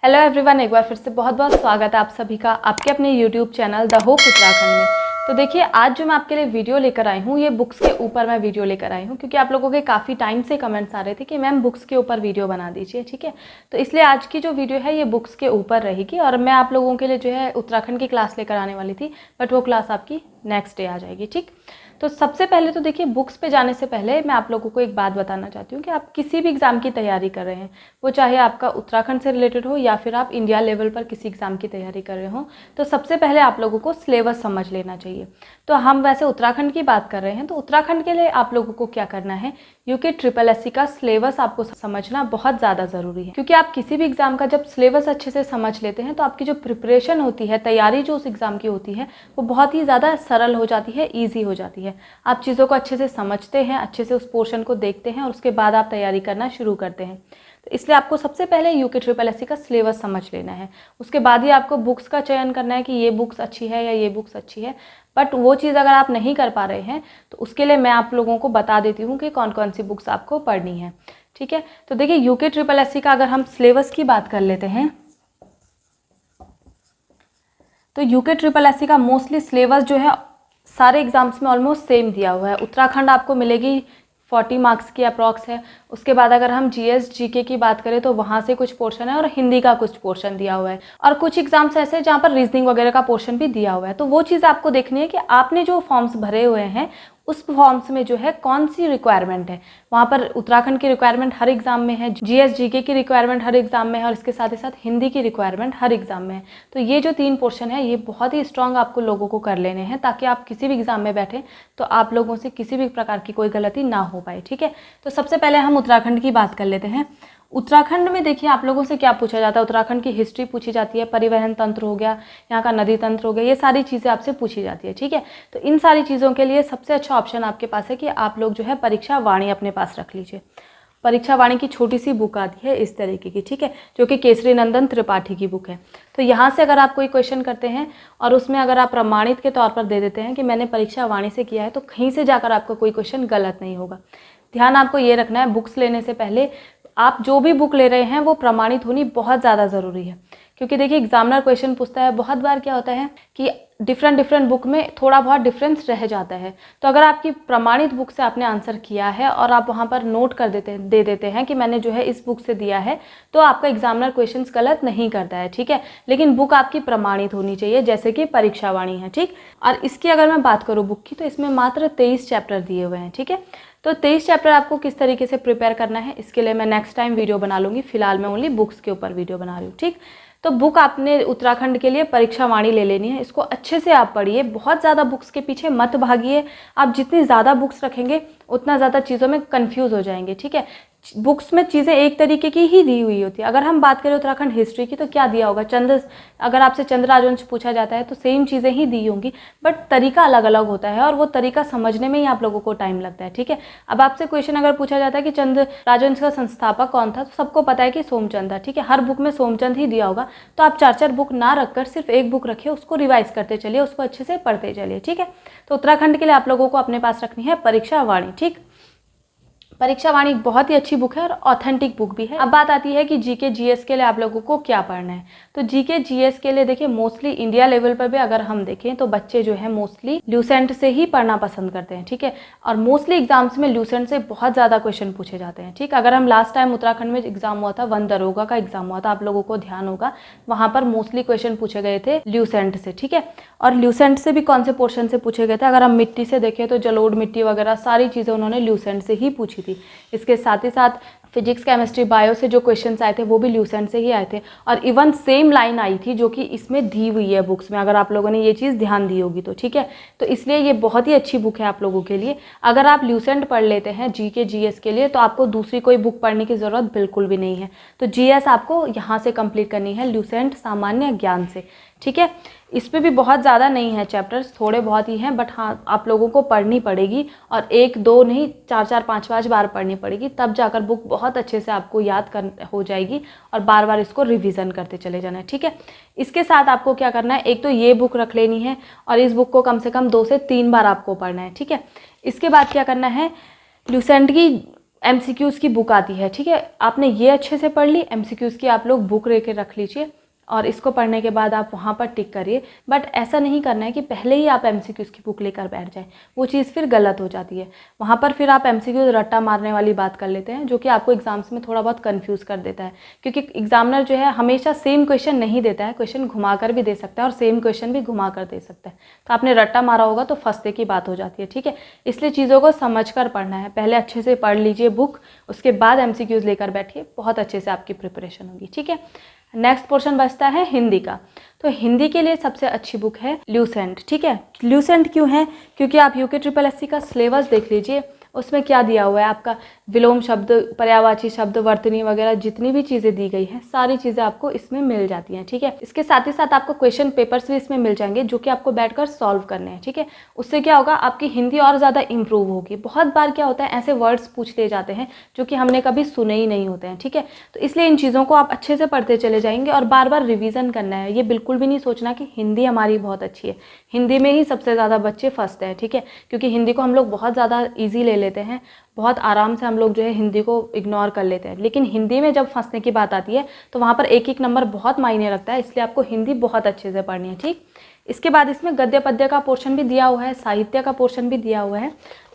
Hello everyone, एक बार फिर से बहुत बहुत स्वागत है आप सभी का आपके अपने YouTube channel the hope Uttarakhand में। तो देखिए, आज जो मैं आपके लिए वीडियो लेकर आई हूँ, ये बुक्स के ऊपर मैं वीडियो लेकर आई हूँ क्योंकि आप लोगों के काफ़ी टाइम से कमेंट्स आ रहे थे कि मैम बुक्स के ऊपर वीडियो बना दीजिए। ठीक है, तो इसलिए आज की जो वीडियो है ये बुक्स के ऊपर रहेगी और मैं आप लोगों के लिए जो है उत्तराखंड की क्लास लेकर आने वाली थी, बट वो क्लास आपकी नेक्स्ट डे आ जाएगी। ठीक, तो सबसे पहले तो देखिए, बुक्स पे जाने से पहले मैं आप लोगों को एक बात बताना चाहती हूँ कि आप किसी भी एग्ज़ाम की तैयारी कर रहे हैं, वो चाहे आपका उत्तराखंड से रिलेटेड हो या फिर आप इंडिया लेवल पर किसी एग्ज़ाम की तैयारी कर रहे हो, तो सबसे पहले आप लोगों को सिलेबस समझ लेना चाहिए। तो हम वैसे उत्तराखंड की बात कर रहे हैं, तो उत्तराखंड के लिए आप लोगों को क्या करना है, यूके SSSC का सिलेबस आपको समझना बहुत ज़्यादा ज़रूरी है। क्योंकि आप किसी भी एग्ज़ाम का जब सिलेबस अच्छे से समझ लेते हैं तो आपकी जो प्रिपरेशन होती है, तैयारी जो उस एग्ज़ाम की होती है, वो बहुत ही ज़्यादा सरल हो जाती है, ईजी हो जाती है। आप चीज़ों को अच्छे से समझते हैं, अच्छे से उस पोर्शन को देखते हैं और उसके बाद आप तैयारी करना शुरू करते हैं। तो इसलिए आपको सबसे पहले यूके SSSC का सिलेबस समझ लेना है। उसके बाद ही आपको बुक्स का चयन करना है कि ये बुक्स अच्छी है या ये बुक्स अच्छी है। बट वो चीज़ अगर आप नहीं कर पा रहे हैं तो उसके लिए मैं आप लोगों को बता देती हूँ कि कौन कौन सी बुक्स आपको पढ़नी है। ठीक है, तो देखिए, यूके SSSC का अगर हम सिलेबस की बात कर लेते हैं तो यूके SSSC का मोस्टली सिलेबस जो है सारे एग्ज़ाम्स में ऑलमोस्ट सेम दिया हुआ है। उत्तराखंड आपको मिलेगी 40 मार्क्स की अप्रॉक्स है। उसके बाद अगर हम जीएस जीके की बात करें तो वहाँ से कुछ पोर्शन है और हिंदी का कुछ पोर्शन दिया हुआ है और कुछ एग्जाम्स ऐसे हैं जहाँ पर रीजनिंग वगैरह का पोर्शन भी दिया हुआ है। तो वो चीज़ आपको देखनी है कि आपने जो फॉर्म्स भरे हुए हैं उस फॉर्म्स में जो है कौन सी रिक्वायरमेंट है। वहाँ पर उत्तराखंड की रिक्वायरमेंट हर एग्जाम में है, जीएस जीके की रिक्वायरमेंट हर एग्जाम में है और इसके साथ ही साथ हिंदी की रिक्वायरमेंट हर एग्जाम में है। तो ये जो 3 पोर्शन है ये बहुत ही स्ट्रांग आपको लोगों को कर लेने हैं ताकि आप किसी भी एग्जाम में बैठे तो आप लोगों से किसी भी प्रकार की कोई गलती ना हो पाए। ठीक है, तो सबसे पहले हम उत्तराखंड की बात कर लेते हैं। उत्तराखंड में देखिए, आप लोगों से क्या पूछा जाता है, उत्तराखंड की हिस्ट्री पूछी जाती है, परिवहन तंत्र हो गया, यहाँ का नदी तंत्र हो गया, ये सारी चीज़ें आपसे पूछी जाती है। ठीक है, तो इन सारी चीज़ों के लिए सबसे अच्छा ऑप्शन आपके पास है कि आप लोग जो है परीक्षा वाणी अपने पास रख लीजिए। परीक्षा वाणी की छोटी सी बुक आती है इस तरीके की, ठीक है, जो कि केसरी नंदन त्रिपाठी की बुक है। तो यहाँ से अगर आप कोई क्वेश्चन करते हैं और उसमें अगर आप प्रमाणित के तौर पर दे देते हैं कि मैंने परीक्षा वाणी से किया है, तो कहीं से जाकर आपका कोई क्वेश्चन गलत नहीं होगा। ध्यान आपको ये रखना है, बुक्स लेने से पहले आप जो भी बुक ले रहे हैं वो प्रमाणित होनी बहुत ज़्यादा ज़रूरी है। क्योंकि देखिए, एग्जामिनर क्वेश्चन पूछता है, बहुत बार क्या होता है कि डिफरेंट बुक में थोड़ा बहुत डिफरेंस रह जाता है। तो अगर आपकी प्रमाणित बुक से आपने आंसर किया है और आप वहाँ पर नोट कर दे देते हैं कि मैंने जो है इस बुक से दिया है, तो आपका एग्जामिनर क्वेश्चंस गलत नहीं करता है। ठीक है, लेकिन बुक आपकी प्रमाणित होनी चाहिए, जैसे कि परीक्षा वाणी है। ठीक, और इसकी अगर मैं बात करूँ बुक की, तो इसमें मात्र 23 चैप्टर दिए हुए हैं। ठीक है, तो 23 चैप्टर आपको किस तरीके से प्रिपेयर करना है इसके लिए मैं नेक्स्ट टाइम वीडियो बना लूँगी। फिलहाल मैं ओनली बुक्स के ऊपर वीडियो बना रही हूँ। ठीक, तो बुक आपने उत्तराखंड के लिए परीक्षा वाणी ले लेनी है। इसको अच्छे से आप पढ़िए, बहुत ज़्यादा बुक्स के पीछे मत भागिए। आप जितनी ज़्यादा बुक्स रखेंगे उतना ज़्यादा चीज़ों में कन्फ्यूज़ हो जाएंगे। ठीक है, बुक्स में चीज़ें एक तरीके की ही दी हुई होती है। अगर हम बात करें उत्तराखंड हिस्ट्री की, तो क्या दिया होगा, अगर आपसे चंद्र राजवंश पूछा जाता है तो सेम चीज़ें ही दी होंगी, बट तरीका अलग अलग होता है और वो तरीका समझने में ही आप लोगों को टाइम लगता है। ठीक है, अब आपसे क्वेश्चन अगर पूछा जाता है कि चंद्र राजवंश का संस्थापक कौन था, तो सबको पता है कि सोमचंद था। ठीक है, हर बुक में सोमचंद ही दिया होगा, तो आप 4 बुक ना रखकर सिर्फ एक बुक रखिए, उसको रिवाइज करते चलिए, उसको अच्छे से पढ़ते चलिए। ठीक है, तो उत्तराखंड के लिए आप लोगों को अपने पास रखनी है परीक्षा वाणी। ठीक, परीक्षा वाणी बहुत ही अच्छी बुक है और ऑथेंटिक बुक भी है। अब बात आती है कि जीके जीएस के लिए आप लोगों को क्या पढ़ना है। तो जीके जीएस के लिए देखिए, मोस्टली इंडिया लेवल पर भी अगर हम देखें तो बच्चे जो है मोस्टली ल्यूसेंट से ही पढ़ना पसंद करते हैं। ठीक है, और मोस्टली एग्जाम्स में ल्यूसेंट से बहुत ज़्यादा क्वेश्चन पूछे जाते हैं। ठीक, अगर हम लास्ट टाइम उत्तराखंड में एग्जाम हुआ था, वन दरोगा का एग्जाम हुआ था, आप लोगों को ध्यान होगा, वहाँ पर मोस्टली क्वेश्चन पूछे गए थे ल्यूसेंट से। ठीक है, और ल्यूसेंट से भी कौन से पोर्शन से पूछे गए थे, अगर हम मिट्टी से देखें तो जलोढ़ मिट्टी वगैरह सारी चीज़ें उन्होंने ल्यूसेंट से ही पूछी थी। इसके साथ ही साथ फिजिक्स केमिस्ट्री बायो से जो क्वेश्चंस आए थे वो भी ल्यूसेंट से ही आए थे और इवन सेम लाइन आई थी जो कि इसमें दी हुई है बुक्स में, अगर आप लोगों ने ये चीज़ ध्यान दी होगी तो। ठीक है, तो इसलिए ये बहुत ही अच्छी बुक है आप लोगों के लिए। अगर आप ल्यूसेंट पढ़ लेते हैं जीके जीएस के लिए तो आपको दूसरी कोई बुक पढ़ने की ज़रूरत बिल्कुल भी नहीं है। तो जीएस आपको यहाँ से कंप्लीट करनी है ल्यूसेंट सामान्य ज्ञान से। ठीक है, इस पे भी बहुत ज़्यादा नहीं है चैप्टर्स, थोड़े बहुत ही हैं, बट हाँ आप लोगों को पढ़नी पड़ेगी और 1-2 नहीं 4-4 5-5 बार पढ़नी पड़ेगी, तब जाकर बुक बहुत अच्छे से आपको याद कर हो जाएगी और बार बार इसको रिवीजन करते चले जाना है। ठीक है, इसके साथ आपको क्या करना है, एक तो ये बुक रख लेनी है और इस बुक को कम से कम 2 से 3 बार आपको पढ़ना है। ठीक है, इसके बाद क्या करना है, ल्यूसेंट की एमसीक्यूज़ की बुक आती है, ठीक है। आपने ये अच्छे से पढ़ ली, एमसीक्यूज़ की आप लोग बुक लेके रख लीजिए और इसको पढ़ने के बाद आप वहाँ पर टिक करिए। बट ऐसा नहीं करना है कि पहले ही आप एमसीक्यूज़ की बुक लेकर बैठ जाएं, वो चीज़ फिर गलत हो जाती है। वहाँ पर फिर आप एमसीक्यूज़ रट्टा मारने वाली बात कर लेते हैं, जो कि आपको एग्जाम्स में थोड़ा बहुत कन्फ्यूज़ कर देता है, क्योंकि एग्जामिनर जो है हमेशा सेम क्वेश्चन नहीं देता है, क्वेश्चन घुमा कर भी दे सकता है और सेम क्वेश्चन भी घुमा कर दे सकता है। तो आपने रट्टा मारा होगा तो फंसते की बात हो जाती है, ठीक है। इसलिए चीज़ों को समझ कर पढ़ना है, पहले अच्छे से पढ़ लीजिए बुक, उसके बाद एमसीक्यूज़ लेकर बैठिए, बहुत अच्छे से आपकी प्रिपरेशन होगी, ठीक है। नेक्स्ट पोर्शन बचता है हिंदी का। तो हिंदी के लिए सबसे अच्छी बुक है ल्यूसेंट, ठीक है। ल्यूसेंट क्यों है? क्योंकि आप यूके ट्रिपल एससी का सिलेबस देख लीजिए, उसमें क्या दिया हुआ है, आपका विलोम शब्द, पर्यायवाची शब्द, वर्तनी वगैरह जितनी भी चीज़ें दी गई हैं सारी चीज़ें आपको इसमें मिल जाती हैं, ठीक है। इसके साथ ही साथ आपको क्वेश्चन पेपर्स भी इसमें मिल जाएंगे, जो कि आपको बैठकर सॉल्व करने हैं, ठीक है। उससे क्या होगा, आपकी हिंदी और ज़्यादा इंप्रूव होगी। बहुत बार क्या होता है, ऐसे वर्ड्स पूछ लिए जाते हैं जो कि हमने कभी सुने ही नहीं होते हैं, ठीक है। तो इसलिए इन चीज़ों को आप अच्छे से पढ़ते चले जाएंगे और बार बार रिविज़न करना है। ये बिल्कुल भी नहीं सोचना कि हिंदी हमारी बहुत अच्छी है, हिंदी में ही सबसे ज़्यादा बच्चे फंसते हैं, ठीक है। क्योंकि हिंदी को हम लोग बहुत ज़्यादा ईजी ले लेते हैं, बहुत आराम से हम लोग जो है हिंदी को इग्नोर कर लेते हैं। लेकिन हिंदी में जब फंसने की बात आती है तो वहाँ पर एक एक नंबर बहुत मायने रखता है, इसलिए आपको हिंदी बहुत अच्छे से पढ़नी है, ठीक। इसके बाद इसमें गद्य पद्य का पोर्शन भी दिया हुआ है, साहित्य का पोर्शन भी दिया हुआ है।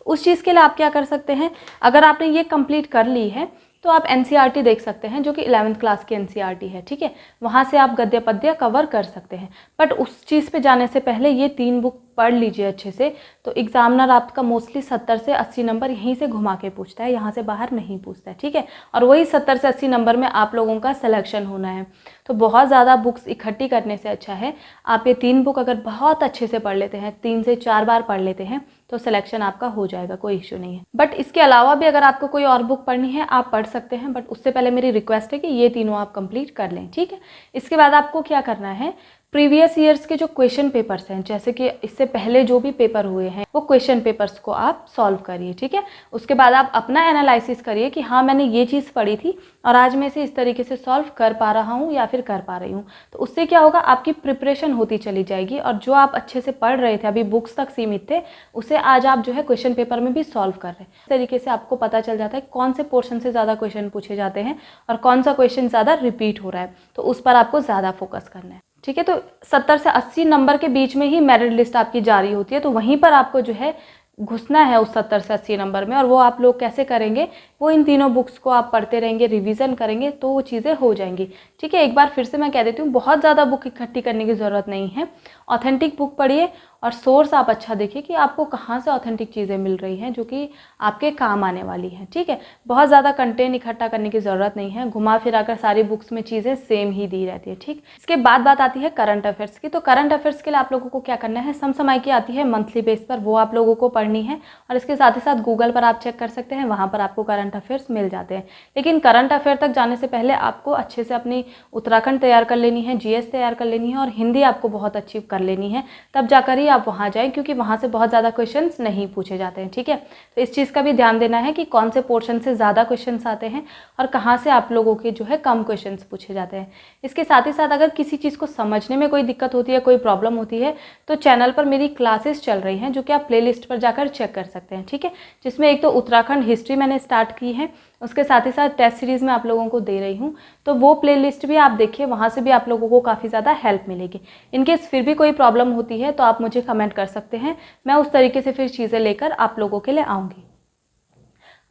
उस चीज़ के लिए आप क्या कर सकते हैं, अगर आपने ये कंप्लीट कर ली है तो आप एनसीईआरटी देख सकते हैं, जो कि 11th क्लास की एनसीईआरटी है, ठीक है। वहाँ से आप गद्य पद्य कवर कर सकते हैं। बट उस चीज़ पे जाने से पहले ये 3 बुक पढ़ लीजिए अच्छे से, तो एग्जामिनर आपका मोस्टली 70 से 80 नंबर यहीं से घुमा के पूछता है, यहाँ से बाहर नहीं पूछता है, ठीक है। और वही 70 से 80 नंबर में आप लोगों का सिलेक्शन होना है। तो बहुत ज़्यादा बुक्स इकट्ठी करने से अच्छा है आप ये 3 बुक अगर बहुत अच्छे से पढ़ लेते हैं, 3 से 4 बार पढ़ लेते हैं, तो सिलेक्शन आपका हो जाएगा, कोई इश्यू नहीं है। बट इसके अलावा भी अगर आपको कोई और बुक पढ़नी है आप पढ़ सकते हैं, बट उससे पहले मेरी रिक्वेस्ट है कि ये तीनों आप कंप्लीट कर लें, ठीक है। इसके बाद आपको क्या करना है, प्रीवियस ईयर्स के जो क्वेश्चन पेपर्स हैं, जैसे कि इससे पहले जो भी पेपर हुए हैं, वो क्वेश्चन पेपर्स को आप सॉल्व करिए, ठीक है। उसके बाद आप अपना एनालिसिस करिए कि हाँ मैंने ये चीज़ पढ़ी थी और आज मैं इसे इस तरीके से सॉल्व कर पा रहा हूँ या फिर कर पा रही हूँ। तो उससे क्या होगा, आपकी प्रिपरेशन होती चली जाएगी और जो आप अच्छे से पढ़ रहे थे, अभी बुक्स तक सीमित थे, उसे आज आप जो है क्वेश्चन पेपर में भी सॉल्व कर रहे हैं। इस तरीके से आपको पता चल जाता है कौन से पोर्शन से ज़्यादा क्वेश्चन पूछे जाते हैं और कौन सा क्वेश्चन ज़्यादा रिपीट हो रहा है, तो उस पर आपको ज़्यादा फोकस करना है, ठीक है। तो 70 से 80 नंबर के बीच में ही मेरिट लिस्ट आपकी जारी होती है, तो वहीं पर आपको जो है घुसना है उस 70 से 80 नंबर में। और वो आप लोग कैसे करेंगे, वो इन तीनों बुक्स को आप पढ़ते रहेंगे, रिवीजन करेंगे, तो वो चीज़ें हो जाएंगी, ठीक है। एक बार फिर से मैं कह देती हूँ, बहुत ज़्यादा बुक इकट्ठी करने की ज़रूरत नहीं है। ऑथेंटिक बुक पढ़िए और सोर्स आप अच्छा देखिए कि आपको कहाँ से ऑथेंटिक चीज़ें मिल रही हैं जो कि आपके काम आने वाली हैं, ठीक है। बहुत ज़्यादा कंटेंट इकट्ठा करने की ज़रूरत नहीं है, घुमा फिरा कर सारी बुक्स में चीज़ें सेम ही दी रहती है, ठीक। इसके बाद बात आती है करंट अफेयर्स की। तो करंट अफेयर्स के लिए आप लोगों को क्या करना है, समसामयिक की आती है मंथली बेस पर, वो आप लोगों को पढ़नी है। और इसके साथ ही साथ गूगल पर आप चेक कर सकते हैं, वहाँ पर आपको करंट अफेयर्स मिल जाते हैं। लेकिन करंट अफेयर तक जाने से पहले आपको अच्छे से अपनी उत्तराखंड तैयार कर लेनी है, जीएस तैयार कर लेनी है और हिंदी आपको बहुत अच्छी कर लेनी है, तब जाकर ही आप वहाँ जाएं, क्योंकि वहाँ से बहुत ज़्यादा क्वेश्चंस नहीं पूछे जाते हैं, ठीक है। तो इस चीज़ का भी ध्यान देना है कि कौन से पोर्शन से ज़्यादा क्वेश्चंस आते हैं और कहाँ से आप लोगों के जो है कम क्वेश्चंस पूछे जाते हैं। इसके साथ ही साथ अगर किसी चीज़ को समझने में कोई दिक्कत होती है, कोई प्रॉब्लम होती है, तो चैनल पर मेरी क्लासेस चल रही हैं, जो कि आप प्लेलिस्ट पर जाकर चेक कर सकते हैं, ठीक है। जिसमें एक तो उत्तराखंड हिस्ट्री मैंने स्टार्ट की है, उसके साथ ही साथ टेस्ट सीरीज़ में आप लोगों को दे रही हूँ, तो वो प्लेलिस्ट भी आप देखिए, वहाँ से भी आप लोगों को काफ़ी ज़्यादा हेल्प मिलेगी। इनकेस फिर भी कोई प्रॉब्लम होती है तो आप मुझे कमेंट कर सकते हैं, मैं उस तरीके से फिर चीज़ें लेकर आप लोगों के लिए आऊँगी।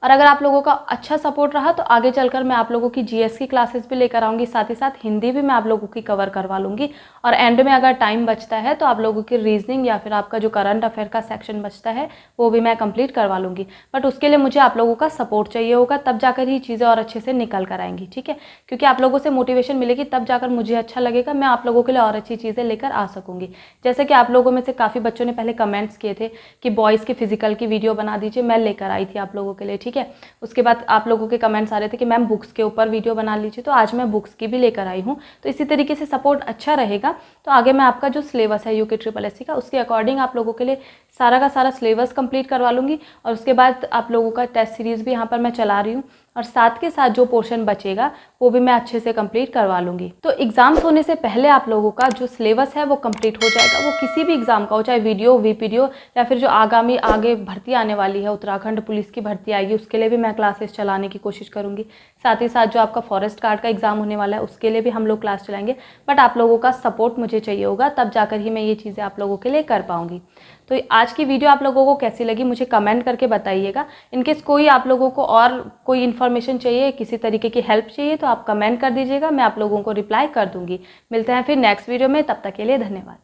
और अगर आप लोगों का अच्छा सपोर्ट रहा तो आगे चलकर मैं आप लोगों की जीएस की क्लासेस भी लेकर आऊँगी, साथ ही साथ हिंदी भी मैं आप लोगों की कवर करवा लूँगी। और एंड में अगर टाइम बचता है तो आप लोगों की रीजनिंग या फिर आपका जो करंट अफेयर का सेक्शन बचता है वो भी मैं कंप्लीट करवा लूँगी। बट उसके लिए मुझे आप लोगों का सपोर्ट चाहिए होगा, तब जाकर ही चीज़ें और अच्छे से निकल कर आएंगी, ठीक है। क्योंकि आप लोगों से मोटिवेशन मिलेगी तब जाकर मुझे अच्छा लगेगा, मैं आप लोगों के लिए और अच्छी चीज़ें लेकर आ सकूँगी। जैसे कि आप लोगों में से काफ़ी बच्चों ने पहले कमेंट्स किए थे कि बॉयज़ के फिजिकल की वीडियो बना दीजिए, मैं लेकर आई थी आप लोगों के लिए, ठीक है। उसके बाद आप लोगों के कमेंट्स आ रहे थे कि मैम बुक्स के ऊपर वीडियो बना लीजिए, तो आज मैं बुक्स की भी लेकर आई हूँ। तो इसी तरीके से सपोर्ट अच्छा रहेगा तो आगे मैं आपका जो सिलेबस है यूके ट्रिपल एससी का, उसके अकॉर्डिंग आप लोगों के लिए सारा का सारा सिलेबस कंप्लीट करवा लूँगी। और उसके बाद आप लोगों का टेस्ट सीरीज़ भी यहाँ पर मैं चला रही हूँ, और साथ के साथ जो पोर्शन बचेगा वो भी मैं अच्छे से कंप्लीट करवा लूँगी। तो एग्ज़ाम्स होने से पहले आप लोगों का जो सिलेबस है वो कंप्लीट हो जाएगा। वो किसी भी एग्ज़ाम का हो, चाहे वीडियो, वीपीडीओ या फिर जो आगे भर्ती आने वाली है, उत्तराखंड पुलिस की भर्ती आएगी, उसके लिए भी मैं क्लासेस चलाने की कोशिश करूँगी। साथ ही साथ जो आपका फॉरेस्ट गार्ड का एग्ज़ाम होने वाला है उसके लिए भी हम लोग क्लास चलाएंगे। बट आप लोगों का सपोर्ट मुझे चाहिए होगा, तब जाकर ही मैं ये चीज़ें आप लोगों के लिए कर पाऊँगी। तो आज की वीडियो आप लोगों को कैसी लगी मुझे कमेंट करके बताइएगा। इनकेस कोई आप लोगों को और कोई इन्फॉर्मेशन चाहिए, किसी तरीके की हेल्प चाहिए, तो आप कमेंट कर दीजिएगा, मैं आप लोगों को रिप्लाई कर दूँगी। मिलते हैं फिर नेक्स्ट वीडियो में, तब तक के लिए धन्यवाद।